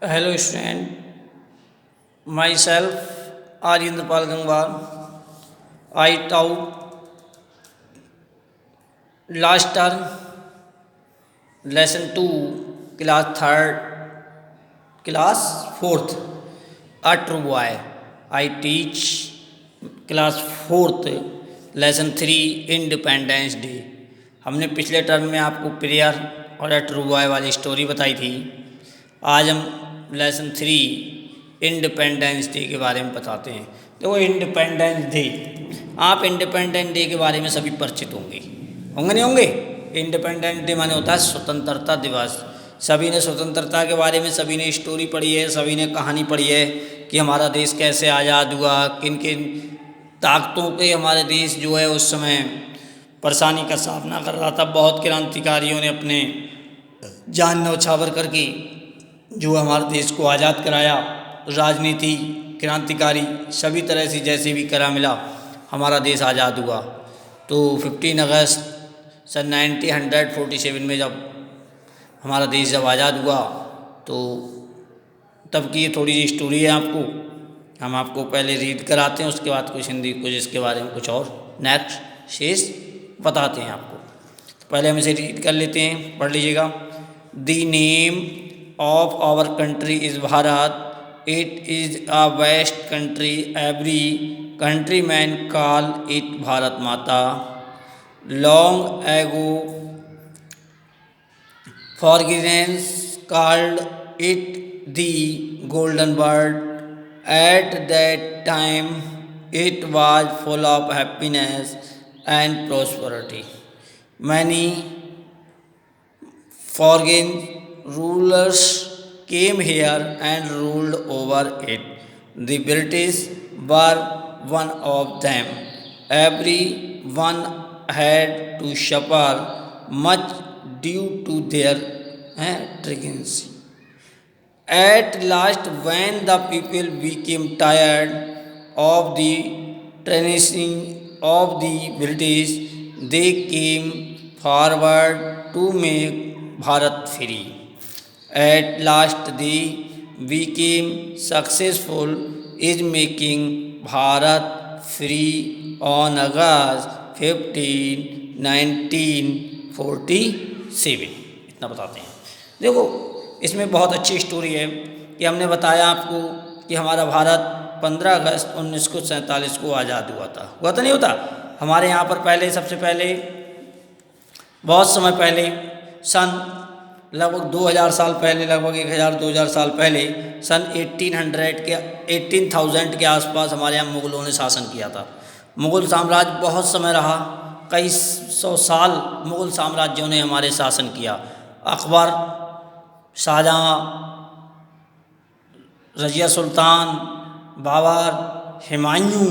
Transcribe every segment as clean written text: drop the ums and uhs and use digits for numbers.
Hello student, myself Aryendrapal Gangwar. I taught last term lesson 2 class 3rd class 4th a true boy. I teach class 4th lesson 3 independence day. हमने पिछले term में आपको prayer और ए true boy वाली story बताई थी। आज हम लेसन 3 इंडिपेंडेंस डे के बारे में बताते हैं। देखो इंडिपेंडेंस डे, आप इंडिपेंडेंस डे के बारे में सभी परिचित होंगे नहीं होंगे? इंडिपेंडेंस डे माने होता है स्वतंत्रता दिवस। सभी ने स्वतंत्रता के बारे में सभी ने स्टोरी पढ़ी है, सभी ने कहानी पढ़ी है कि हमारा देश कैसे आज़ाद हुआ, किन किन ताकतों के हमारे देश जो है उस समय परेशानी का सामना कर रहा था। बहुत क्रांतिकारियों ने अपने जान न्यौछावर करके जो हमारे देश को आज़ाद कराया। राजनीति, क्रांतिकारी सभी तरह से जैसे भी करा मिला हमारा देश आज़ाद हुआ। तो 15 अगस्त सन 1947 में जब हमारा देश जब आज़ाद हुआ तो तब की ये थोड़ी सी स्टोरी है। आपको हम आपको पहले रीड कराते हैं, उसके बाद कुछ हिंदी कुछ इसके बारे में कुछ और नेक्स्ट शेष बताते हैं आपको। तो पहले हम इसे रीड कर लेते हैं, पढ़ लीजिएगा। The name of our country is Bharat. It is a vast country. Every countryman call it Bharat Mata. Long ago, foreigners called it the Golden Bird. At that time, it was full of happiness and prosperity. Many foreign rulers came here and ruled over it. The British were one of them. Everyone had to suffer much due to their arrogance. At last, when the people became tired of the tyranny of the British, they came forward to make Bharat free. At last they became successful in making Bharat free on August 15, 1947। इतना बताते हैं। देखो इसमें बहुत अच्छी story है कि हमने बताया आपको कि हमारा भारत 15 अगस्त 1947 को आज़ाद हुआ था। हुआ तो नहीं होता? हमारे यहाँ पर पहले सबसे पहले बहुत समय पहले सन लगभग 2000 साल पहले, लगभग 1000-2000 साल पहले सन 1800 के आसपास हमारे यहाँ मुग़लों ने शासन किया था। मुग़ल साम्राज्य बहुत समय रहा, कई सौ साल मुग़ल साम्राज्यों ने हमारे शासन किया। अकबर, शाहजहाँ, रज़िया सुल्तान, बाबर, हुमायूं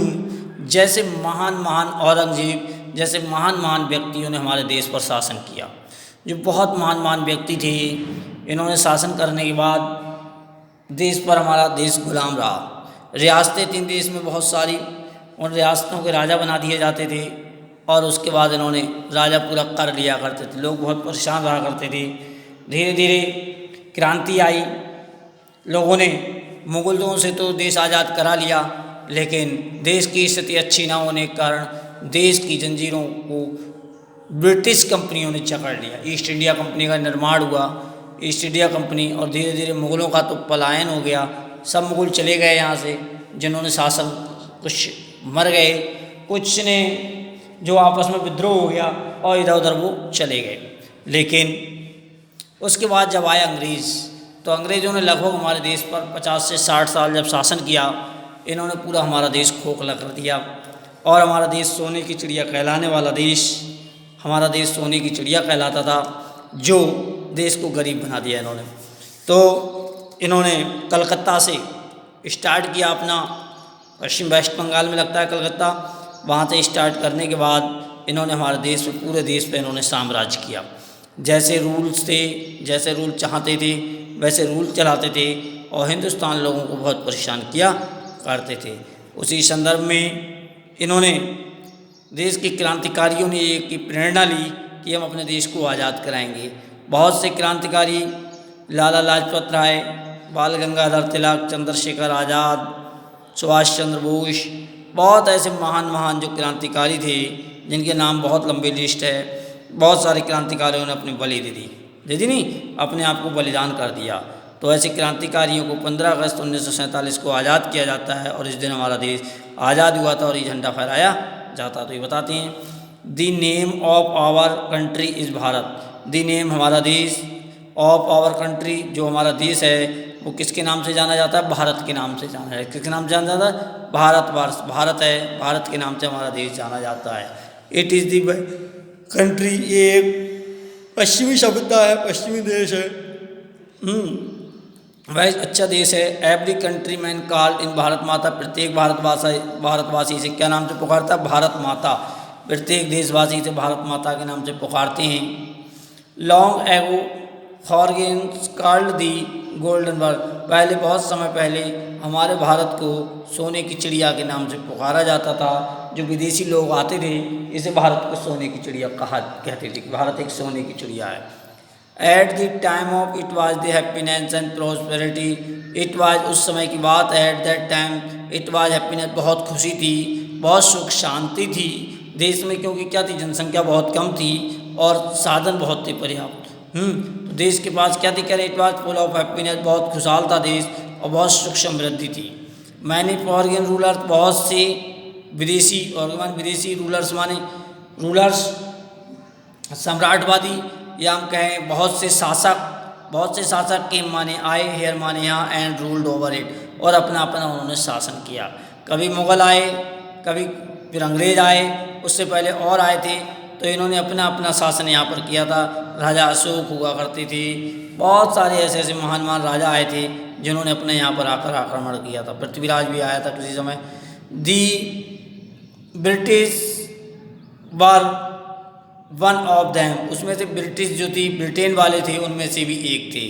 जैसे महान औरंगज़ेब जैसे महान व्यक्तियों ने हमारे देश पर शासन किया, जो बहुत महान व्यक्ति थे। इन्होंने शासन करने के बाद देश पर हमारा देश गुलाम रहा। रियासतें थीं देश में बहुत सारी, उन रियासतों के राजा बना दिए जाते थे और उसके बाद इन्होंने राजा पूरा कर लिया करते थे। लोग बहुत परेशान रहा करते थे। धीरे धीरे क्रांति आई, लोगों ने मुग़लों से तो देश आज़ाद करा लिया, लेकिन देश की स्थिति अच्छी ना होने के कारण देश की जंजीरों को ब्रिटिश कंपनियों ने जकड़ लिया। ईस्ट इंडिया कंपनी का निर्माण हुआ, ईस्ट इंडिया कंपनी, और धीरे धीरे मुग़लों का तो पलायन हो गया। सब मुग़ल चले गए यहाँ से, जिन्होंने शासन, कुछ मर गए, कुछ ने जो आपस में विद्रोह हो गया और इधर उधर वो चले गए। लेकिन उसके बाद जब आए अंग्रेज़, तो अंग्रेज़ों ने लगभग हमारे देश पर 50 से 60 साल जब शासन किया, इन्होंने पूरा हमारा देश खोखला कर दिया और हमारा देश सोने की चिड़िया कहलाने वाला देश, हमारा देश सोने की चिड़िया कहलाता था, जो देश को गरीब बना दिया इन्होंने। तो इन्होंने कलकत्ता से स्टार्ट किया अपना, पश्चिम वेस्ट बंगाल में लगता है कलकत्ता, वहाँ से स्टार्ट करने के बाद इन्होंने हमारे देश पे, पूरे देश पे इन्होंने साम्राज्य किया। जैसे रूल्स थे, जैसे रूल चाहते थे वैसे रूल चलाते थे और हिंदुस्तान लोगों को बहुत परेशान किया करते थे। उसी संदर्भ में इन्होंने देश के क्रांतिकारियों ने एक की प्रेरणा ली कि हम अपने देश को आज़ाद कराएंगे। बहुत से क्रांतिकारी, लाला लाजपत राय, बाल गंगाधर तिलक, चंद्रशेखर आज़ाद, सुभाष चंद्र बोस, बहुत ऐसे महान महान जो क्रांतिकारी थे जिनके नाम बहुत लंबी लिस्ट है। बहुत सारे क्रांतिकारियों ने अपनी बलि दे दी नहीं, अपने आप को बलिदान कर दिया। तो ऐसे क्रांतिकारियों को 15 अगस्त 1947 को आज़ाद किया जाता है और इस दिन हमारा देश आज़ाद हुआ था और ये झंडा फहराया जाता। तो ये बताते हैं the name of our country is Bharat. The name हमारा देश, ऑफ आवर कंट्री जो हमारा देश है वो किसके नाम से जाना जाता है? भारत के नाम से जाना है। किसके नाम से जाना जाता है? भारतवर्ष, भारत है, भारत के नाम से हमारा देश जाना जाता है। इट इज़ दी कंट्री, ये एक पश्चिमी सभ्यता है, पश्चिमी देश है। वह अच्छा देश है। Every country man called in Bharat माता, प्रत्येक भारतवासी इसे क्या नाम से पुकारता है? भारत माता। प्रत्येक देशवासी इसे भारत माता के नाम से पुकारते हैं। Long ago foreigners called the golden bird, पहले बहुत समय पहले हमारे भारत को सोने की चिड़िया के नाम से पुकारा जाता था। जो विदेशी लोग आते थे इसे भारत को सोने की चिड़िया कहते थे कि भारत एक सोने की चिड़िया है। At the time of it was the happiness and prosperity, it was उस समय की बात, at that time it was happiness बहुत खुशी थी, बहुत सुख शांति थी देश में, क्योंकि क्या थी? जनसंख्या बहुत कम थी और साधन बहुत थे पर्याप्त। तो देश के पास क्या थी? कह रहे it was full of happiness, बहुत खुशहाल था देश और बहुत सुख समृद्धि थी। मैंने फॉरेन रूलर्स, बहुत से विदेशी, और विदेशी रूलर्स माने रूलर्स सम्राटवादी, या हम कहें बहुत से शासक के माने आए, हेयर माने यहाँ, एंड रूल्ड ओवर इट, और अपना अपना उन्होंने शासन किया। कभी मुग़ल आए, कभी फिर अंग्रेज आए, उससे पहले और आए थे, तो इन्होंने अपना अपना शासन यहाँ पर किया था। राजा अशोक हुआ करते थे, बहुत सारे ऐसे ऐसे महान महान राजा आए थे जिन्होंने अपने यहाँ पर आकर आक्रमण किया था। पृथ्वीराज भी आया था किसी समय। The British were one of them, उसमें से ब्रिटिश जो थी, ब्रिटेन वाले थे, उनमें से भी एक थे।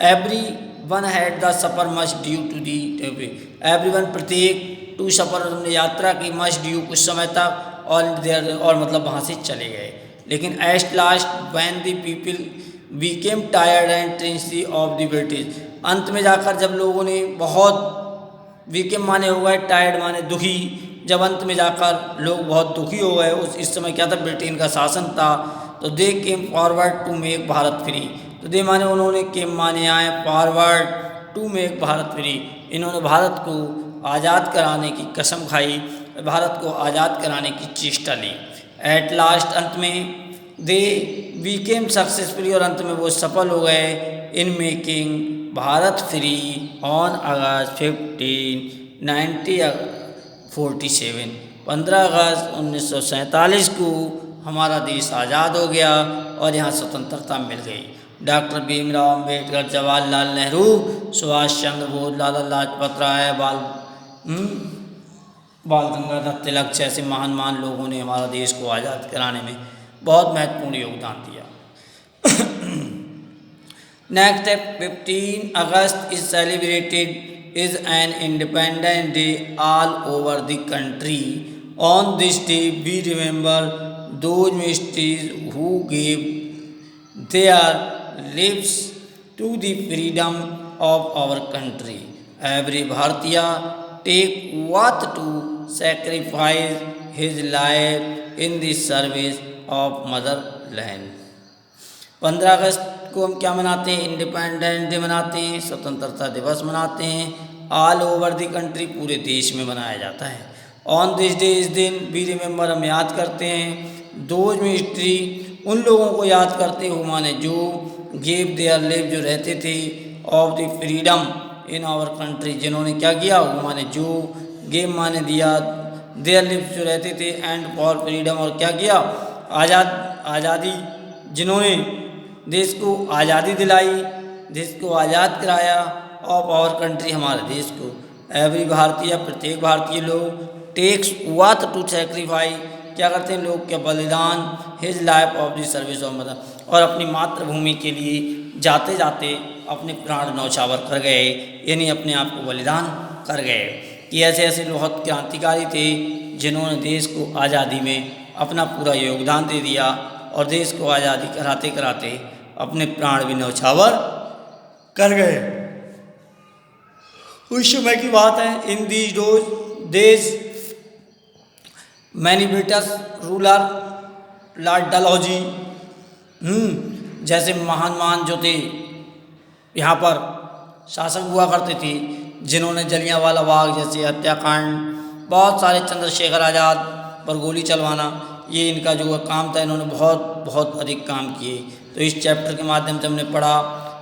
Every one had the suffer must due to the, every one प्रत्येक, टू सफ़र उन्होंने यात्रा की, मस्ट ड्यू कुछ समय तक, और मतलब वहाँ से चले गए। लेकिन at last when the people became tired and ट्रेंची ऑफ द ब्रिटिश, अंत में जाकर जब लोगों ने बहुत, बीकेम माने हो गए, टायर्ड माने दुखी, जब अंत में जाकर लोग बहुत दुखी हो गए, इस समय क्या था? ब्रिटेन का शासन था। तो they came forward to make Bharat free, तो दे माने उन्होंने, केम माने आए, forward to make Bharat free, इन्होंने भारत को आज़ाद कराने की कसम खाई, भारत को आज़ाद कराने की चेष्टा ली। एट लास्ट अंत में दे बीकेम सक्सेसफुली, और अंत में वो सफल हो गए in making Bharat free on August 1947, 15 अगस्त 1947 को हमारा देश आज़ाद हो गया और यहाँ स्वतंत्रता मिल गई। डॉक्टर भीमराव अम्बेडकर, जवाहरलाल नेहरू, सुभाष चंद्र बोस, लाला लाजपत राय, बाल गंगाधर तिलक जैसे महान महान लोगों ने हमारा देश को आज़ाद कराने में बहुत महत्वपूर्ण योगदान दिया। नेक्स्ट है 15 August is celebrated is an independent day all over the country. On this day we remember those mysteries who gave their lives to the freedom of our country. Every Bharatiya take oath to sacrifice his life in the service of motherland. 15 अगस्त को हम क्या मनाते हैं? Independence day मनाते हैं, स्वतंत्रता दिवस मनाते हैं। ऑल ओवर द कंट्री, पूरे देश में मनाया जाता है। ऑन दिस डे, इस दिन, वी रिमेंबर, हम याद करते हैं, दोज में हिस्ट्री, उन लोगों को याद करते हो माने जो गेव देयर लिव, जो रहते थे, of the freedom in our country, जिन्होंने क्या किया? वो माने जो, गेव माने दिया, देयर लिव जो रहते थे, एंड फॉर फ्रीडम, और क्या किया? आज़ादी, जिन्होंने देश को आज़ादी दिलाई, देश को आज़ाद कराया, ऑफ आवर कंट्री, हमारे देश को। एवरी भारतीय, प्रत्येक भारतीय लोग, टेक्स वाथ टू सेक्रीफाई, क्या करते हैं लोग? क्या बलिदान, his life of the service of mother, और अपनी मातृभूमि के लिए जाते जाते अपने प्राण न्यौछावर कर गए, यानी अपने आप को बलिदान कर गए। कि ऐसे ऐसे बहुत क्रांतिकारी थे जिन्होंने देश को आज़ादी में अपना पूरा योगदान दे दिया और देश को आज़ादी कराते कराते अपने प्राण भी न्यौछावर कर गए। उस समय की बात है। In these days many British ruler Lord Dalhousie जैसे महान महान जो थे यहाँ पर शासक हुआ करते थे, जिन्होंने जलियांवाला बाग जैसे हत्याकांड, बहुत सारे चंद्रशेखर आज़ाद पर गोली चलवाना, ये इनका जो है काम था। इन्होंने बहुत बहुत अधिक काम किए। तो इस चैप्टर के माध्यम से हमने पढ़ा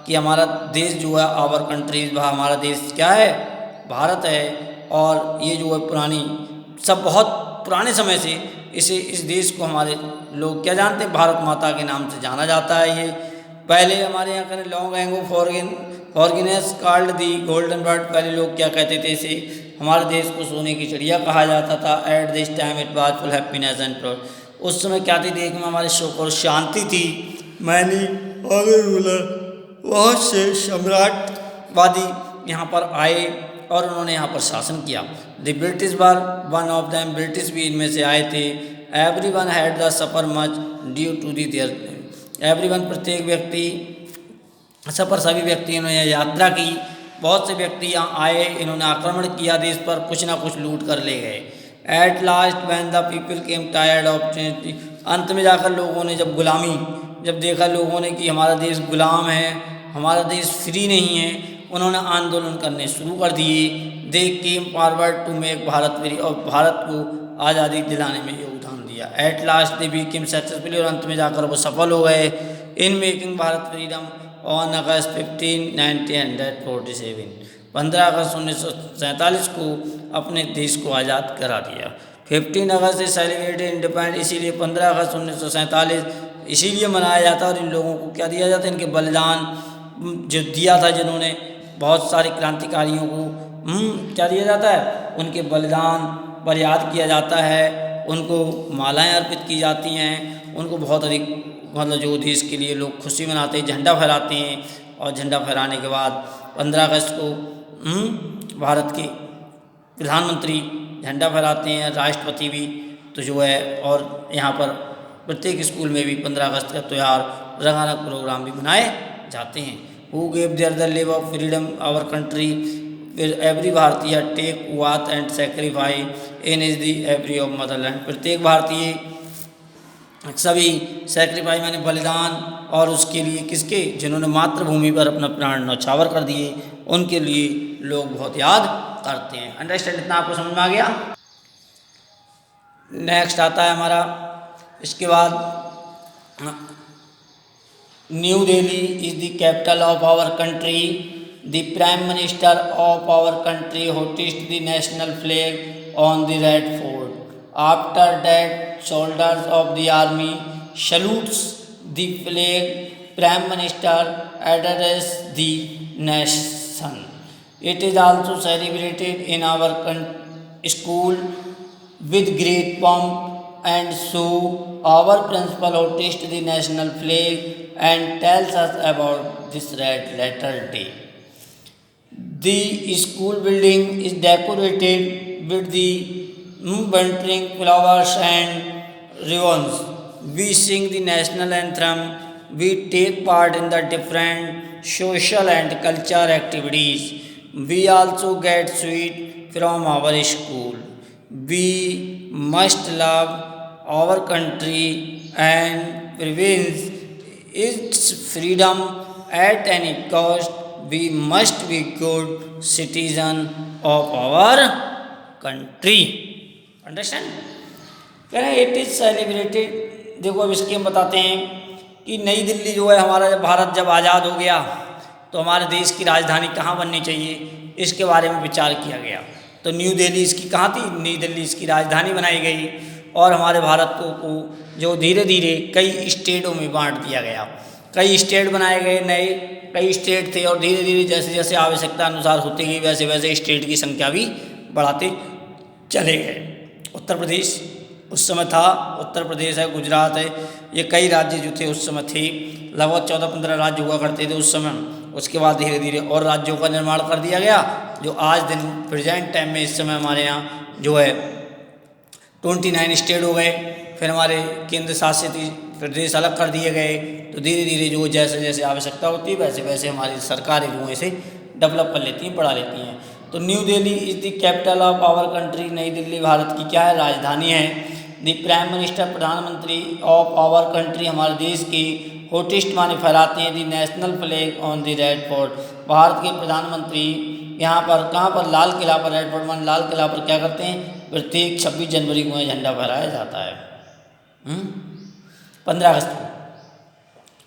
कि हमारा देश जो है आवर कंट्रीज, हमारा देश क्या है, भारत है। और ये जो है पुरानी सब बहुत पुराने समय से इस देश को हमारे लोग क्या जानते हैं, भारत माता के नाम से जाना जाता है। ये पहले हमारे यहाँ करें long ago foreigners called the golden bird, पहले लोग क्या कहते थे, इसे हमारे देश को सोने की चिड़िया कहा जाता था। At this time it was full happiness and proud, उस समय क्या थी, देश में हमारे सुख और शांति थी। मैनी और रूलर, बहुत से सम्राटवादी यहाँ पर आए और उन्होंने यहाँ पर शासन किया। The British were one of them, British भी इनमें से आए थे। Every one had the suffer much due to the their, every one प्रत्येक व्यक्ति, सफ़र सभी व्यक्तियों ने यात्रा की, बहुत से व्यक्ति यहाँ आए, इन्होंने आक्रमण किया देश पर, कुछ ना कुछ लूट कर ले गए। Eight last when the people came tired of change, अंत में जाकर लोगों ने जब गुलामी, जब देखा लोगों ने कि हमारा देश गुलाम है, हमारा देश फ्री नहीं है, उन्होंने आंदोलन करने शुरू कर दिए। They came forward to make Bharat free, और भारत को आज़ादी दिलाने में योगदान दिया। At last they became successful, और अंत में जाकर वो सफल हो गए in making Bharat freedom on August 15, 1947, 15 अगस्त 1947 को अपने देश को आज़ाद करा दिया। 15 अगस्त से सेलिब्रेटेड इंडिपेंडेंस, इसीलिए 15 अगस्त 1947 इसीलिए मनाया जाता है। और इन लोगों को क्या दिया जाता है, इनके बलिदान जो दिया था, जिन्होंने बहुत सारे क्रांतिकारियों को क्या दिया जाता है, उनके बलिदान पर याद किया जाता है, उनको मालाएं अर्पित की जाती हैं, उनको बहुत अधिक मतलब जो देश के लिए लोग खुशी मनाते हैं, झंडा फहराते हैं। और झंडा फहराने के बाद 15 अगस्त को भारत के प्रधानमंत्री झंडा फहराते हैं, राष्ट्रपति भी, तो जो है, और यहाँ पर प्रत्येक स्कूल में भी 15 अगस्त का त्यौहार, रंगारंग प्रोग्राम भी मनाए जाते हैं। Who gave their the live of freedom our country, every भारतीय take oath and sacrifice in is the every of motherland, प्रत्येक भारतीय सभी सेक्रीफाइस माने बलिदान, और उसके लिए किसके, जिन्होंने मातृभूमि पर अपना प्राण न्यौछावर कर दिए, उनके लिए लोग बहुत याद करते हैं। अंडरस्टैंड, इतना आपको समझ में आ गया। नेक्स्ट आता है हमारा, इसके बाद New Delhi is the capital of our country, the prime minister of our country hosted the national flag on the Red Fort, after that soldiers of the army salutes the flag, prime minister addresses the nation. It is also celebrated in our school with great pomp and show. Our principal hoists the national flag and tells us about this red letter day. The school building is decorated with the bunting flowers and ribbons. We sing the national anthem. We take part in the different social and cultural activities. We also get sweet from our school. We must love our country and prevent its freedom at any cost. We must be good citizen of our country. Understand? कह रहे हैं it is celebrated. देखो अब इसके हम बताते हैं कि नई दिल्ली जो है, हमारा जब भारत जब आज़ाद हो गया तो हमारे देश की राजधानी कहाँ बननी चाहिए, इसके बारे में विचार किया गया। तो न्यू दिल्ली इसकी कहाँ थी, नई दिल्ली इसकी राजधानी बनाई गई। और हमारे भारत को जो धीरे धीरे कई स्टेटों में बांट दिया गया, कई स्टेट बनाए गए, नए कई स्टेट थे, और धीरे धीरे जैसे जैसे आवश्यकता अनुसार होती गई वैसे वैसे स्टेट की संख्या भी बढ़ाते चले गए। उत्तर प्रदेश उस समय था, उत्तर प्रदेश है, गुजरात है, ये कई राज्य जो थे उस समय थे, लगभग 14-15 राज्य हुआ करते थे उस समय। उसके बाद धीरे धीरे और राज्यों का निर्माण कर दिया गया, जो आज दिन प्रेजेंट टाइम में इस समय हमारे यहाँ जो है 29 स्टेट हो गए। फिर हमारे केंद्र शासित प्रदेश अलग कर दिए गए। तो धीरे धीरे जो जैसे जैसे आवश्यकता होती है वैसे वैसे हमारी सरकारें जो है इसे डेवलप कर लेती हैं, बढ़ा लेती हैं। तो New Delhi is the capital of our country, नई दिल्ली भारत की क्या है, राजधानी है। द प्राइम मिनिस्टर, प्रधानमंत्री ऑफ आवर कंट्री, हमारे देश की, होटिस्ट माने फहराते हैं the national flag on the Red Fort, Bharat के प्रधानमंत्री यहाँ पर कहाँ पर, लाल किला पर, रेड फोर्ट माने लाल किला पर क्या करते हैं, प्रत्येक 26 जनवरी को यह झंडा फहराया जाता है। 15 अगस्त को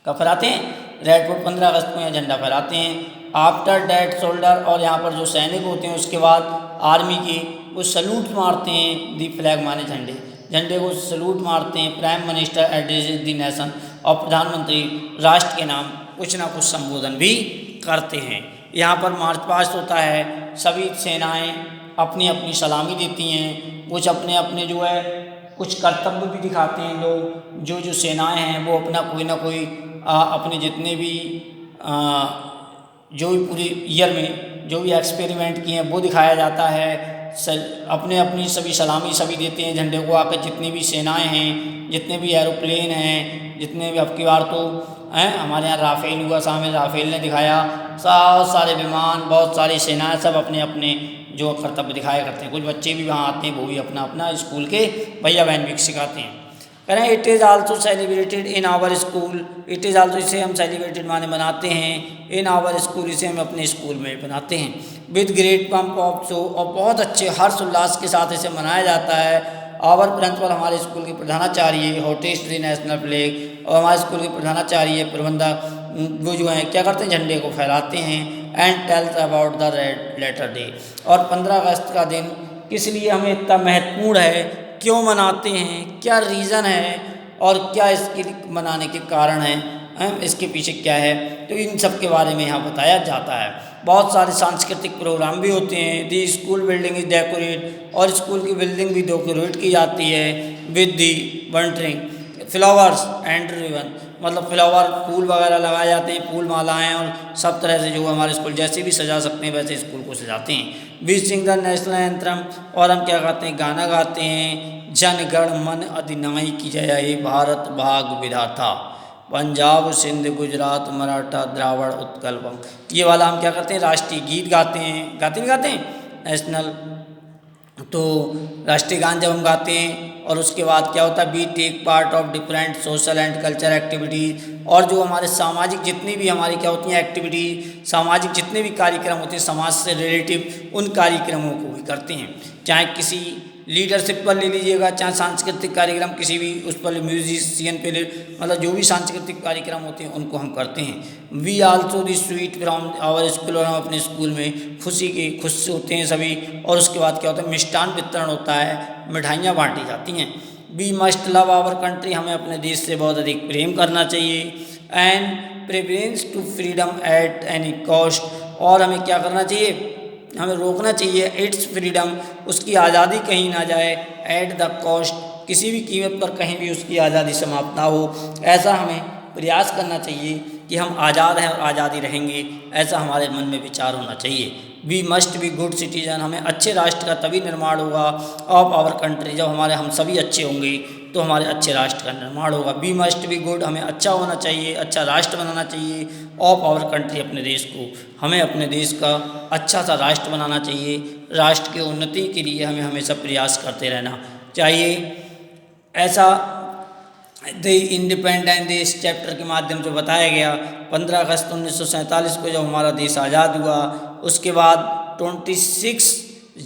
कब फहराते हैं, रेड फोर्ट 15 अगस्त को यह झंडा फहराते हैं। आफ्टर डेट सोल्डर, और यहाँ पर जो सैनिक होते हैं उसके बाद आर्मी के, वो सल्यूट मारते हैं, दी फ्लैग माने झंडे, झंडे को सल्यूट मारते हैं। Prime minister addresses the nation, और प्रधानमंत्री राष्ट्र के नाम कुछ ना कुछ संबोधन भी करते हैं। यहाँ पर मार्च पास्ट होता है, सभी सेनाएं अपनी अपनी सलामी देती हैं, कुछ अपने अपने जो है कुछ कर्तव्य भी दिखाते हैं लोग, जो सेनाएं हैं वो अपना कोई ना कोई अपने जितने भी जो भी पूरी ईयर में जो भी एक्सपेरिमेंट किए हैं वो दिखाया जाता है। अपने अपनी सभी सलामी सभी देते हैं झंडे को आकर, जितनी भी सेनाएं हैं, जितने भी एरोप्लेन हैं, जितने भी, अब की बार तो हैं हमारे यहाँ राफेल हुआ शामिल, राफेल ने दिखाया, बहुत सारे विमान, बहुत सारी सेनाएं सब अपने अपने जो कर्तव्य दिखाया करते हैं। कुछ बच्चे भी वहाँ आते हैं, वो भी अपना अपना स्कूल के भैया बहन भी सिखाते हैं। कह रहे हैं it is also celebrated in our school, it is also, इसे हम सेलिब्रेटेड माने मनाते हैं, इन आवर स्कूल, इसे हम अपने स्कूल में बनाते हैं। With great pump of show, और बहुत अच्छे हर्ष उल्लास के साथ इसे मनाया जाता है। आवर प्रिंसिपल, हमारे स्कूल के प्रधानाचार्य, होटेस्ट द नेशनल फ्लैग, और हमारे स्कूल के प्रधानाचार्य प्रबंधक वो जो हैं क्या करते हैं, झंडे को फहराते हैं। And tells about the red letter day, और 15 अगस्त का दिन किस लिए हमें इतना महत्वपूर्ण है, क्यों मनाते हैं, क्या रीज़न है, और क्या इसके मनाने के कारण हैं, इसके पीछे क्या है, तो इन सब के बारे में यहाँ बताया जाता है। बहुत सारे सांस्कृतिक प्रोग्राम भी होते हैं। The school building is decorate, और स्कूल की बिल्डिंग भी डेकोरेट की जाती है with the bunting flowers and ribbon, मतलब फ्लावर फूल वगैरह लगाए जाते हैं, फूल मालाएँ, और सब तरह से जो हमारे स्कूल जैसे भी सजा सकते हैं वैसे स्कूल को सजाते हैं। We sing the national anthem, और हम क्या गाते हैं, गाना गाते हैं, जन गण मन अधिनायक की जय हे भारत भाग विधाता, पंजाब सिंध गुजरात मराठा द्रावड़ उत्कल बंग, ये वाला हम क्या करते हैं, राष्ट्रीय गीत गाते हैं, गाते हैं नेशनल, तो राष्ट्रीय गान जब हम गाते हैं, और उसके बाद क्या होता है, we take part of different social and culture activities, और जो हमारे सामाजिक जितनी भी हमारी क्या होती हैं एक्टिविटी, सामाजिक जितने भी कार्यक्रम होते हैं समाज से रिलेटिव, उन कार्यक्रमों को भी करते हैं। चाहे किसी लीडरशिप पर ले लीजिएगा, चाहे सांस्कृतिक कार्यक्रम किसी भी उस पर, म्यूजिशियन पे ले, मतलब जो भी सांस्कृतिक कार्यक्रम होते हैं उनको हम करते हैं। We also the sweet from our school, और हम अपने स्कूल में खुश होते हैं सभी, और उसके बाद क्या होता है, मिष्ठान वितरण होता है, मिठाइयाँ बांटी जाती हैं। We must love our country, हमें अपने देश से बहुत अधिक प्रेम करना चाहिए। And preference to freedom at any cost, और हमें क्या करना चाहिए, हमें रोकना चाहिए इट्स फ्रीडम, उसकी आज़ादी कहीं ना जाए, एट द कॉस्ट, किसी भी कीमत पर कहीं भी उसकी आज़ादी समाप्त ना हो, ऐसा हमें प्रयास करना चाहिए कि हम आज़ाद हैं और आज़ादी रहेंगे, ऐसा हमारे मन में विचार होना चाहिए। We must be good citizen, हमें अच्छे राष्ट्र का तभी निर्माण होगा ऑफ आवर कंट्री, जब हम सभी अच्छे होंगे तो हमारे अच्छे राष्ट्र का निर्माण होगा। वी मस्ट बी गुड, हमें अच्छा होना चाहिए, अच्छा राष्ट्र बनाना चाहिए, ऑफ आवर कंट्री, अपने देश को, हमें अपने देश का अच्छा सा राष्ट्र बनाना चाहिए। राष्ट्र की उन्नति के लिए हमें हमेशा प्रयास करते रहना चाहिए। ऐसा द इंडिपेंडेंस डे इस चैप्टर के माध्यम से बताया गया। 15 अगस्त 1947 को जब हमारा देश आज़ाद हुआ, उसके बाद 26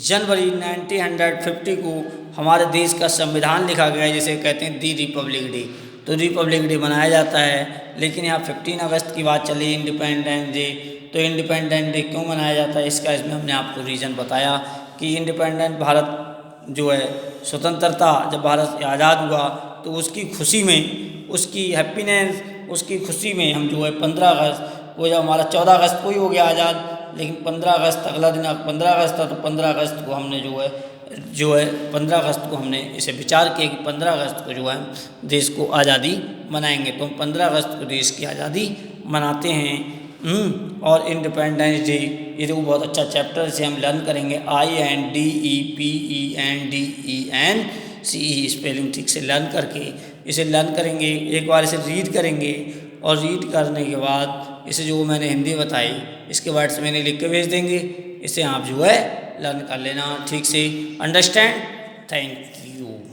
जनवरी 1950 को हमारे देश का संविधान लिखा गया, जिसे कहते हैं दी रिपब्लिक डे। तो रिपब्लिक डे मनाया जाता है, लेकिन यहाँ 15 अगस्त की बात चली इंडिपेंडेंस डे, तो इंडिपेंडेंस डे क्यों मनाया जाता है, इसका इसमें हमने आपको रीज़न बताया कि इंडिपेंडेंट भारत जो है स्वतंत्रता, जब भारत आज़ाद हुआ तो उसकी खुशी में, उसकी हैप्पीनेस, उसकी खुशी में हम जो है 15 अगस्त वो, जब हमारा 14 अगस्त को ही हो गया आज़ाद, लेकिन 15 अगस्त अगला दिन 15 अगस्त था, तो 15 अगस्त को हमने जो है 15 अगस्त को हमने इसे विचार किया कि 15 अगस्त को जो है देश को आज़ादी मनाएंगे। तो हम 15 अगस्त को देश की आज़ादी मनाते हैं। और इंडिपेंडेंस डे, ये तो बहुत अच्छा चैप्टर, से हम लर्न करेंगे। INDEPENDENCE स्पेलिंग ठीक से लर्न करके इसे लर्न करेंगे, एक बार इसे रीड करेंगे, और रीड करने के बाद इसे जो मैंने हिंदी बताई इसके वर्ड्स मैंने लिख के भेज देंगे। इसे आप जो है लर्न कर लेना ठीक से। अंडरस्टैंड। Thank you.